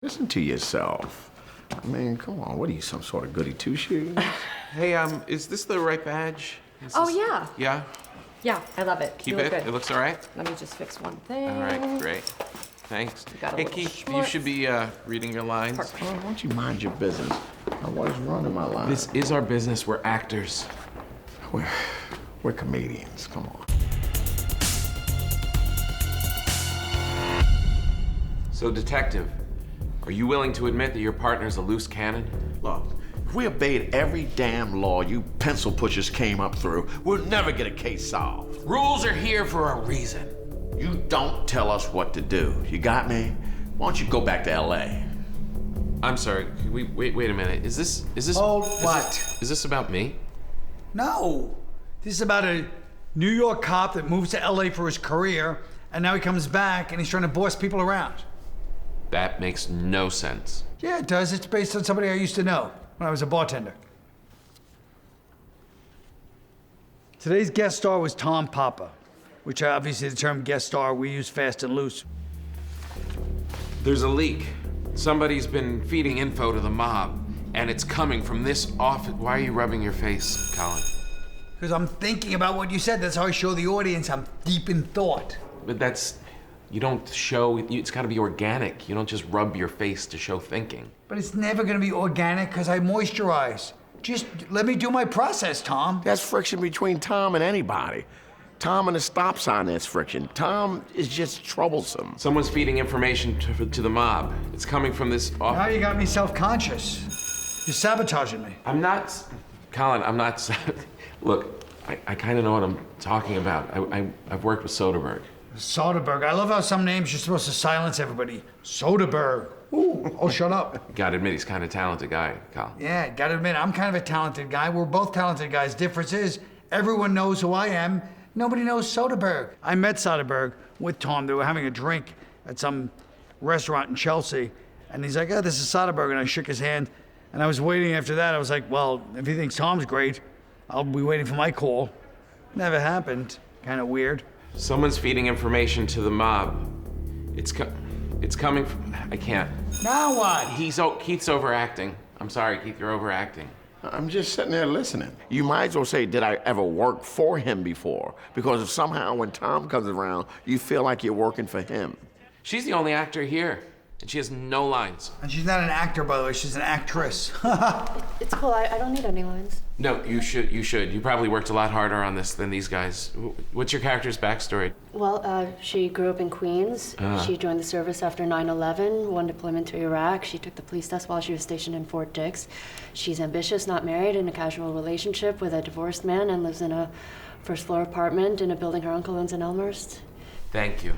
Listen to yourself. I mean, come on, what are you, some sort of goody two-shoes? Hey, is this the right badge? Yeah. Yeah? Yeah, I love it. Keep it? Good. It looks all right? Let me just fix one thing. All right, great. Thanks. Hey, Keith, you should be reading your lines. Perfect. Why don't you mind your business? I was running my line. This is our business. We're actors. We're comedians, come on. So, detective, are you willing to admit that your partner's a loose cannon? Look, if we obeyed every damn law you pencil pushers came up through, we'll never get a case solved. Rules are here for a reason. You don't tell us what to do. You got me? Why don't you go back to L.A.? I'm sorry. Wait a minute. Is this? Oh, what? Is this about me? No. This is about a New York cop that moves to LA for his career, and now he comes back and he's trying to boss people around. That makes no sense. Yeah, it does. It's based on somebody I used to know when I was a bartender. Today's guest star was Tom Papa, which obviously the term guest star we use fast and loose. There's a leak. Somebody's been feeding info to the mob, and it's coming from this office. Why are you rubbing your face, Colin? Because I'm thinking about what you said. That's how I show the audience I'm deep in thought. But you don't show, it's gotta be organic. You don't just rub your face to show thinking. But it's never gonna be organic because I moisturize. Just let me do my process, Tom. That's friction between Tom and anybody. Tom and the stop sign, that's friction. Tom is just troublesome. Someone's feeding information to the mob. It's coming from this Now office. you got me self-conscious. You're sabotaging me. I'm not, Colin, I'm not, look, I kinda know what I'm talking about. I've worked with Soderbergh. Soderbergh. I love how some names you're supposed to silence everybody. Soderbergh. Ooh, oh, shut up. Gotta admit, he's kinda a talented guy, Colin. Yeah, gotta admit, I'm kind of a talented guy. We're both talented guys. Difference is, everyone knows who I am. Nobody knows Soderbergh. I met Soderbergh with Tom. They were having a drink at some restaurant in Chelsea. And he's like, oh, this is Soderbergh. And I shook his hand. And I was waiting after that. I was like, well, if he thinks Tom's great, I'll be waiting for my call. Never happened. Kind of weird. Someone's feeding information to the mob. It's coming from, I can't. Now what? Keith's overacting. I'm sorry, Keith, you're overacting. I'm just sitting there listening. You might as well say, did I ever work for him before? Because if somehow when Tom comes around, you feel like you're working for him. She's the only actor here, and she has no lines. And she's not an actor, by the way. She's an actress. It's cool. I don't need any lines. No, you should. You probably worked a lot harder on this than these guys. What's your character's backstory? Well, she grew up in Queens. She joined the service after 9/11, one deployment to Iraq. She took the police test while she was stationed in Fort Dix. She's ambitious, not married, in a casual relationship with a divorced man, and lives in a first-floor apartment in a building her uncle owns in Elmhurst. Thank you.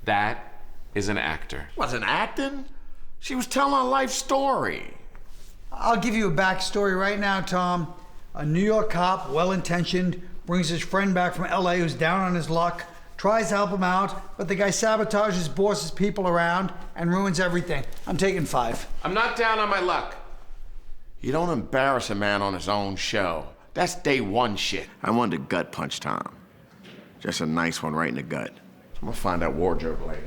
That is an actor. Wasn't acting. She was telling a life story. I'll give you a backstory right now, Tom. A New York cop, well-intentioned, brings his friend back from LA who's down on his luck, tries to help him out, but the guy sabotages, bosses people around, and ruins everything. I'm taking 5. I'm not down on my luck. You don't embarrass a man on his own show. That's day one shit. I wanted to gut punch Tom. Just a nice one right in the gut. I'm gonna find that wardrobe lady.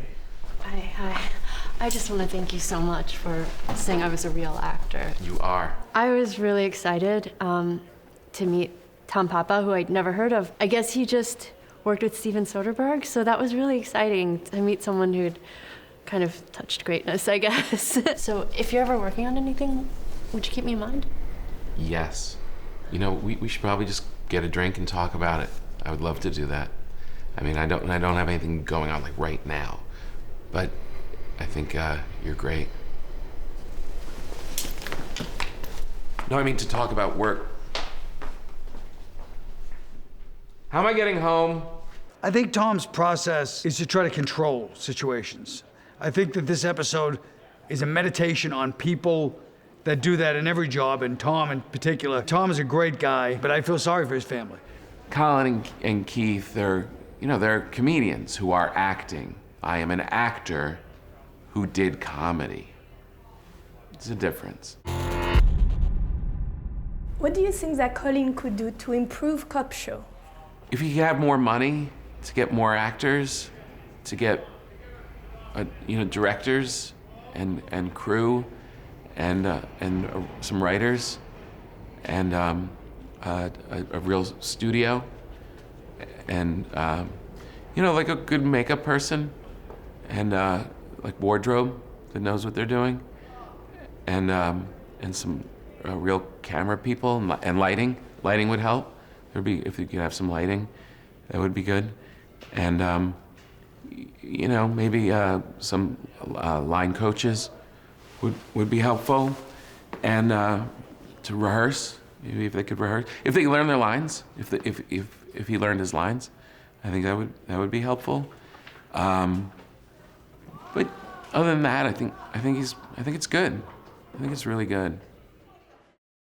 I just want to thank you so much for saying I was a real actor. You are. I was really excited to meet Tom Papa, who I'd never heard of. I guess he just worked with Steven Soderbergh, so that was really exciting to meet someone who'd kind of touched greatness, I guess. So if you're ever working on anything, would you keep me in mind? Yes. You know, we should probably just get a drink and talk about it. I would love to do that. I mean, I don't have anything going on like right now, but I think you're great. No, I mean to talk about work. How am I getting home? I think Tom's process is to try to control situations. I think that this episode is a meditation on people that do that in every job, and Tom in particular. Tom is a great guy, but I feel sorry for his family. Colin and Keith, they're comedians who are acting. I am an actor who did comedy. It's a difference. What do you think that Colin could do to improve Cop Show? If he had more money to get more actors, to get directors, and crew, and some writers, and a real studio, and you know, like a good makeup person, and like wardrobe that knows what they're doing, and some real camera people and lighting. Lighting would help. There'd be, if you could have some lighting, that would be good, and you know, maybe some line coaches would be helpful, and to rehearse. Maybe if they could rehearse, if they learn their lines, if he learned his lines, I think that would be helpful. But other than that, I think it's good. I think it's really good.